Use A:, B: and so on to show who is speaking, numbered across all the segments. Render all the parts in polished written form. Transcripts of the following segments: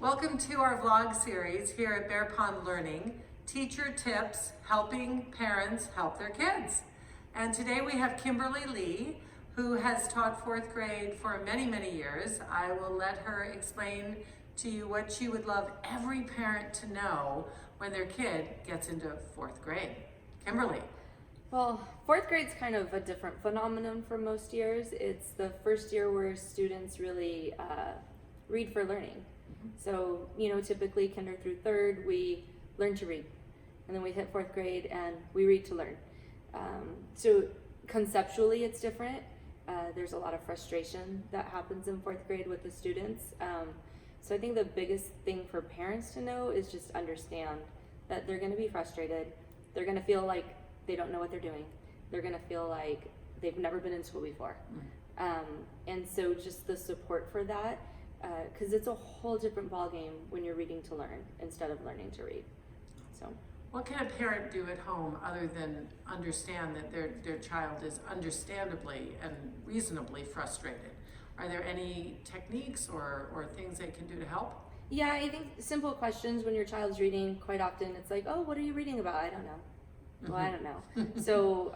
A: Welcome to our vlog series here at Bear Pond Learning, Teacher Tips Helping Parents Help Their Kids. And today we have Kimberly Lee, who has taught fourth grade for many, many years. I will let her explain to you what she would love every parent to know when their kid gets into fourth grade. Kimberly.
B: Well, fourth grade's kind of a different phenomenon from most years. It's the first year where students really read for learning. So, typically kinder through third, we learn to read. And then we hit fourth grade and we read to learn. So conceptually it's different. There's a lot of frustration that happens in fourth grade with the students. So I think the biggest thing for parents to know is just understand that they're gonna be frustrated. They're gonna feel like they don't know what they're doing. They're gonna feel like they've never been in school before. And so just the support for that, because it's a whole different ballgame when you're reading to learn instead of learning to read. So,
A: what can a parent do at home other than understand that their child is understandably and reasonably frustrated? Are there any techniques or things they can do to help?
B: Yeah, I think simple questions when your child's reading, quite often it's like, oh, what are you reading about? I don't know. Well, I don't know. So,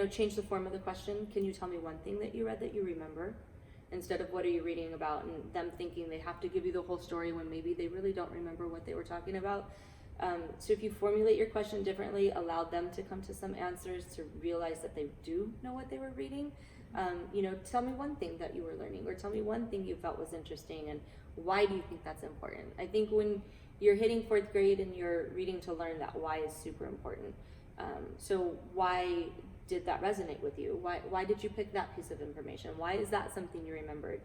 B: change the form of the question. Can you tell me one thing that you read that you remember? Instead of what are you reading about, and them thinking they have to give you the whole story when maybe they really don't remember what they were talking about. So if you formulate your question differently, allow them to come to some answers to realize that they do know what they were reading. Tell me one thing that you were learning, or tell me one thing you felt was interesting, and why do you think that's important? I think when you're hitting fourth grade and you're reading to learn, that why is super important. So why did that resonate with you? Why did you pick that piece of information? Why is that something you remembered?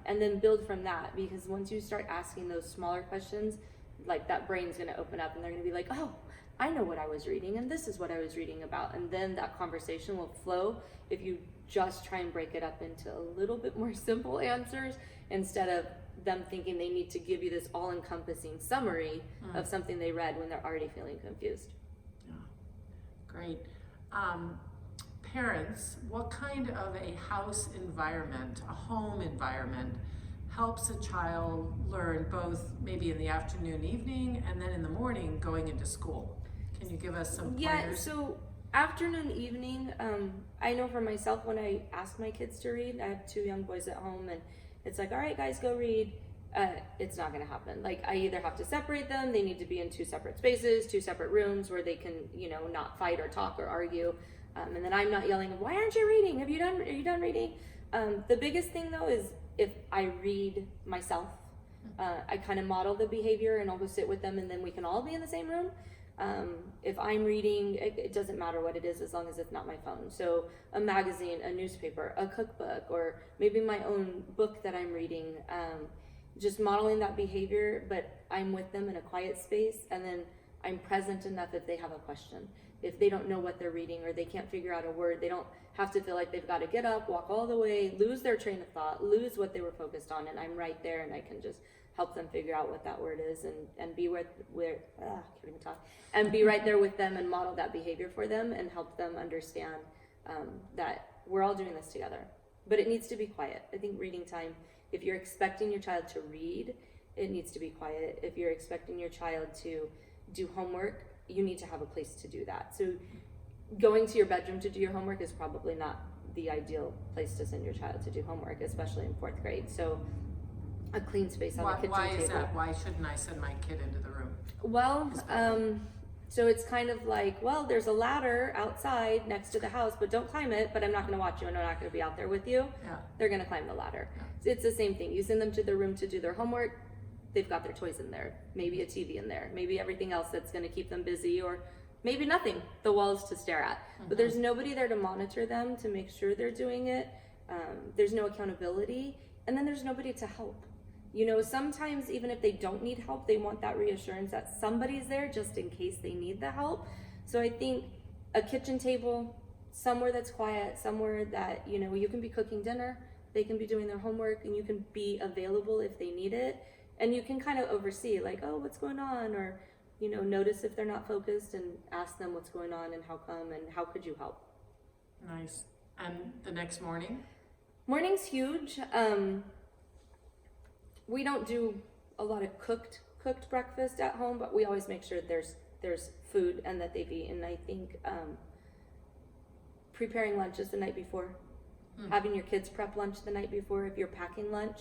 B: And then build from that, because once you start asking those smaller questions, like that brain's gonna open up and they're gonna be like, oh, I know what I was reading and this is what I was reading about. And then that conversation will flow if you just try and break it up into a little bit more simple answers instead of them thinking they need to give you this all-encompassing summary of something they read when they're already feeling confused.
A: Yeah, great. Parents, what kind of a house environment, a home environment, helps a child learn both maybe in the afternoon, evening, and then in the morning going into school? Can you give us some pointers?
B: Yeah, so afternoon, evening, I know for myself when I ask my kids to read, I have 2 young boys at home, and it's like, all right, guys, go read. It's not gonna happen. Like, I either have to separate them, they need to be in 2 separate spaces, 2 separate rooms where they can, not fight or talk or argue. And then I'm not yelling, why aren't you reading? Are you done reading? The biggest thing though is if I read myself, I kind of model the behavior and I'll go sit with them and then we can all be in the same room. If I'm reading, it doesn't matter what it is as long as it's not my phone. So a magazine, a newspaper, a cookbook, or maybe my own book that I'm reading, just modeling that behavior, but I'm with them in a quiet space, and then I'm present enough if they have a question. If they don't know what they're reading or they can't figure out a word, they don't have to feel like they've got to get up, walk all the way, lose their train of thought, lose what they were focused on, and I'm right there and I can just help them figure out what that word is and be can't even talk, and be right there with them and model that behavior for them and help them understand that we're all doing this together. But it needs to be quiet. I think reading time, if you're expecting your child to read, it needs to be quiet. If you're expecting your child to do homework, you need to have a place to do that. So going to your bedroom to do your homework is probably not the ideal place to send your child to do homework, especially in fourth grade. So a clean space on the kitchen table.
A: Why is that? Why shouldn't I send my kid into the room?
B: Well, so it's kind of like, well, there's a ladder outside next to the house, but don't climb it, but I'm not gonna watch you and I'm not gonna be out there with you.
A: Yeah.
B: They're gonna climb the ladder.
A: Yeah.
B: So it's the same thing. You send them to their room to do their homework, they've got their toys in there, maybe a TV in there, maybe everything else that's gonna keep them busy, or maybe nothing, the walls to stare at. But there's nobody there to monitor them, to make sure they're doing it. There's no accountability, and then there's nobody to help. Sometimes even if they don't need help, they want that reassurance that somebody's there just in case they need the help. So I think a kitchen table, somewhere that's quiet, somewhere that, you can be cooking dinner, they can be doing their homework, and you can be available if they need it. And you can kind of oversee, like, oh, what's going on? Or, notice if they're not focused and ask them what's going on and how come and how could you help.
A: Nice. And the next morning?
B: Morning's huge. We don't do a lot of cooked breakfast at home, but we always make sure there's food and that they've eaten. I think preparing lunches the night before, having your kids prep lunch the night before if you're packing lunch,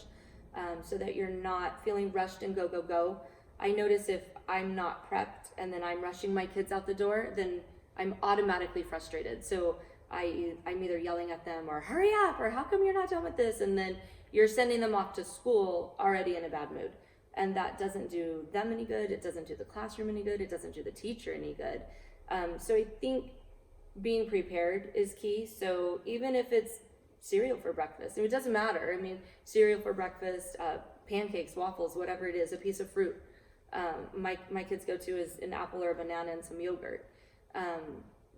B: so that you're not feeling rushed and go. I notice if I'm not prepped and then I'm rushing my kids out the door, then I'm automatically frustrated. So I'm either yelling at them or hurry up, or how come you're not done with this? And then you're sending them off to school already in a bad mood. And that doesn't do them any good. It doesn't do the classroom any good. It doesn't do the teacher any good. So I think being prepared is key. So even if it's cereal for breakfast, it doesn't matter. I mean, cereal for breakfast, pancakes, waffles, whatever it is, a piece of fruit. My kids go to is an apple or a banana and some yogurt.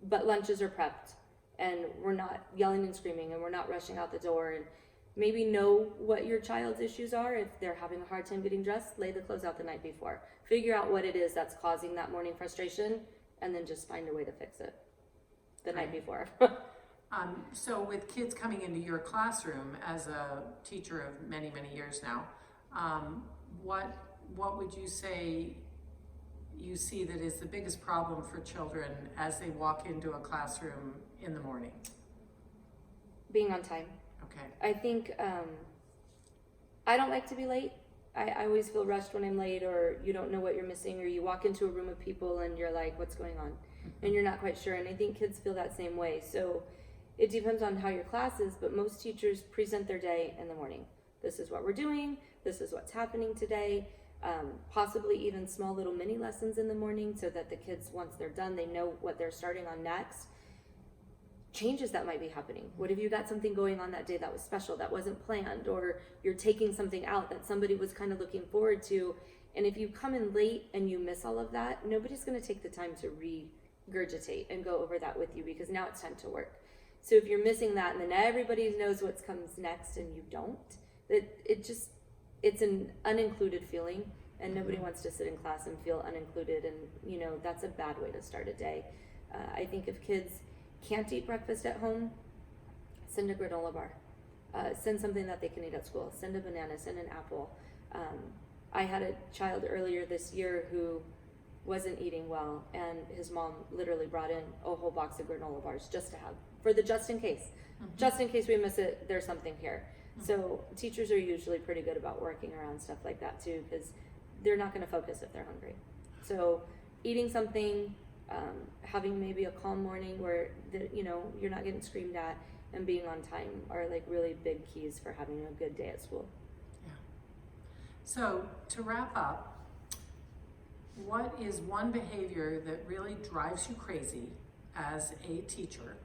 B: But lunches are prepped, and we're not yelling and screaming, and we're not rushing out the door. And maybe know what your child's issues are. If they're having a hard time getting dressed, lay the clothes out the night before. Figure out what it is that's causing that morning frustration, and then just find a way to fix it the night before.
A: So with kids coming into your classroom as a teacher of many, many years now, what would you say you see that is the biggest problem for children as they walk into a classroom in the morning?
B: Being on time.
A: Okay.
B: I think I don't like to be late. I always feel rushed when I'm late, or you don't know what you're missing, or you walk into a room of people and you're like, what's going on? And you're not quite sure. And I think kids feel that same way. So it depends on how your class is, but most teachers present their day in the morning. This is what we're doing. This is what's happening today. Possibly even small little mini lessons in the morning, so that the kids, once they're done, they know what they're starting on next. Changes that might be happening. What if you got something going on that day that was special, that wasn't planned, or you're taking something out that somebody was kind of looking forward to? And if you come in late and you miss all of that, nobody's going to take the time to regurgitate and go over that with you, because now it's time to work. So if you're missing that, and then everybody knows what comes next and you don't, it's an unincluded feeling, and nobody wants to sit in class and feel unincluded, and that's a bad way to start a day. I think if kids can't eat breakfast at home, send a granola bar. Send something that they can eat at school. Send a banana, send an apple. I had a child earlier this year who wasn't eating well, and his mom literally brought in a whole box of granola bars just to have, for the just in case. Just in case we miss it, there's something here. So teachers are usually pretty good about working around stuff like that too, because they're not going to focus if they're hungry. So eating something, having maybe a calm morning where you're not getting screamed at, and being on time are like really big keys for having a good day at school.
A: Yeah. So to wrap up, what is one behavior that really drives you crazy as a teacher,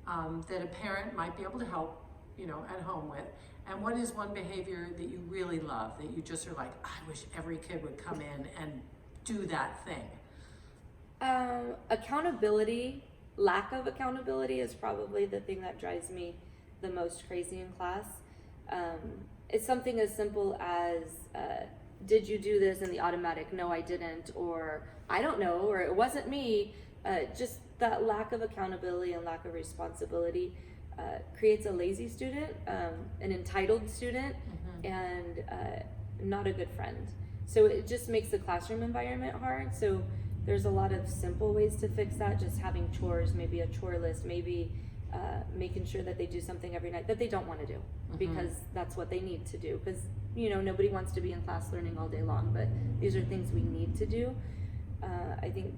A: that a parent might be able to help at home with? And what is one behavior that you really love, that you just are like, I wish every kid would come in and do that thing?
B: Accountability, lack of accountability is probably the thing that drives me the most crazy in class. It's something as simple as, did you do this? And the automatic, no, I didn't, or I don't know, or it wasn't me. Just that lack of accountability and lack of responsibility creates a lazy student, an entitled student, and not a good friend. So it just makes the classroom environment hard. So there's a lot of simple ways to fix that, just having chores, maybe a chore list, maybe making sure that they do something every night that they don't want to do, because that's what they need to do. Because nobody wants to be in class learning all day long, but these are things we need to do. I think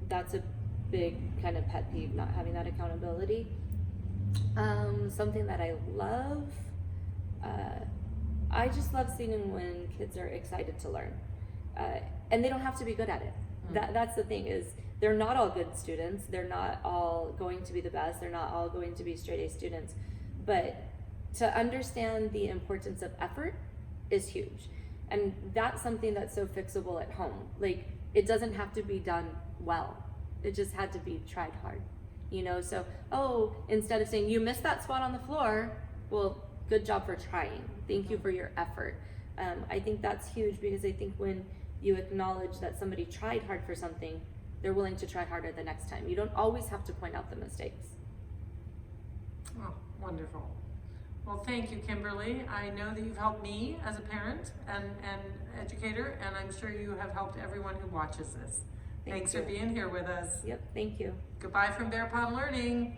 B: that's a big kind of pet peeve, not having that accountability. Something that I love, I just love seeing when kids are excited to learn, and they don't have to be good at it. That's the thing, is they're not all good students. They're not all going to be the best. They're not all going to be straight A students. But to understand the importance of effort is huge. And that's something that's so fixable at home. Like, it doesn't have to be done well. It just had to be tried hard. So, instead of saying, you missed that spot on the floor, well, good job for trying. Thank you for your effort. I think that's huge, because I think when you acknowledge that somebody tried hard for something, they're willing to try harder the next time. You don't always have to point out the mistakes.
A: Oh, wonderful. Well, thank you, Kimberly. I know that you've helped me as a parent and educator, and I'm sure you have helped everyone who watches this. Thanks for being here with us.
B: Yep, thank you.
A: Goodbye from Bear Pond Learning.